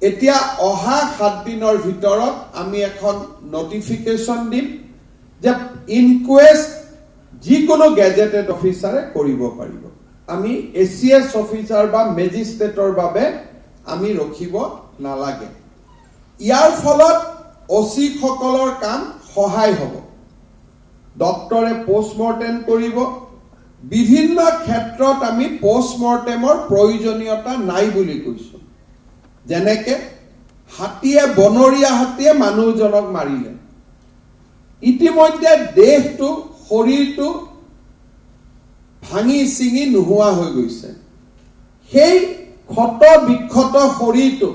এতিয়া অহা 7 দিনৰ ভিতৰত আমি এখন নটিফিকেশন দিম যে ইনকুৱেষ্ট যিকোনো গেজেটেড অফিচাৰে কৰিব পাৰিব। আমি এচিএস অফিচাৰ বা মেজিষ্ট্ৰেটৰ বাবে আমি ৰখিব নালাগে। ইয়াৰ ফলত ওসি সকলৰ কাম সহায় হ'ব। ডক্টৰে পোষ্টমৰ্টেম কৰিব। বিভিন্ন ক্ষেত্ৰত আমি পোষ্টমৰ্টেমৰ প্ৰয়োজনীয়তা নাই বুলি কৈছো। যেনেকে হাতীয়ে বনৰীয়া হাতীয়ে মানুহজনক মাৰিলে, ইতিমধ্যে দেহটো শৰীৰটো ভাঙি চিঙি নোহোৱা হৈ গৈছে। সেই ক্ষত বিক্ষত শৰীৰটো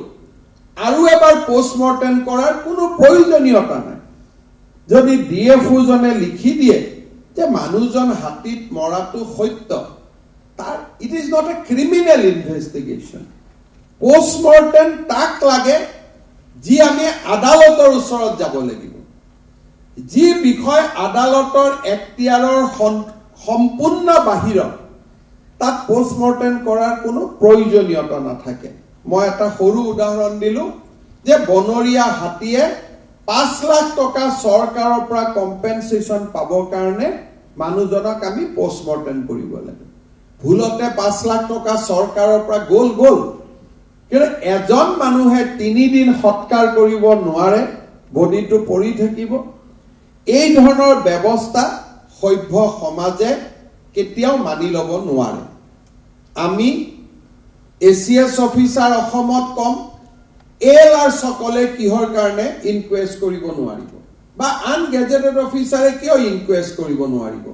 আৰু এবাৰ পোষ্টমৰ্টেম কৰাৰ কোনো প্ৰয়োজনীয়তা নাই। যদি ডিএফও জনে লিখি দিয়ে যে মানুহজন হাতীত মৰাটো সত্য, তাৰ it is not a criminal investigation. Post-mortem তাক লাগে যি আমি আদালতৰ ওচৰত যাব লাগিব, যি বিষয় আদালতৰ এখতিয়াৰৰ সম্পূৰ্ণ বাহিৰত, তাত পোষ্টমৰ্টেম কৰাৰ কোনো প্ৰয়োজনীয়তা নাথাকে। মই এটা সৰু উদাহৰণ দিলো যে বনৰীয়া হাতীয়ে 5 লাখ টকা চৰকাৰৰ পৰা কম্পেনচেশ্যন পাবৰ কাৰণে মানুহজনক আমি পোষ্টমৰ্টেম কৰিব লাগে। ভুলতে 5 লাখ টকা চৰকাৰৰ পৰা গ'ল, কিন্তু এজন মানুহে 3 দিন সৎকাৰ কৰিব নোৱাৰে, বডিটো পৰি থাকিব। এই ধৰণৰ ব্যৱস্থা সভ্য সমাজে কেতিয়াও মানি ল'ব নোৱাৰে। আমি এচিএস অফিচাৰ অসমত কম, এএলআৰ সকলে কিহৰ কাৰণে ইনকুৱেষ্ট কৰিব নোৱাৰিব, বা আন গেজেটেড অফিচাৰে কিয় ইনকুৱেষ্ট কৰিব নোৱাৰিব?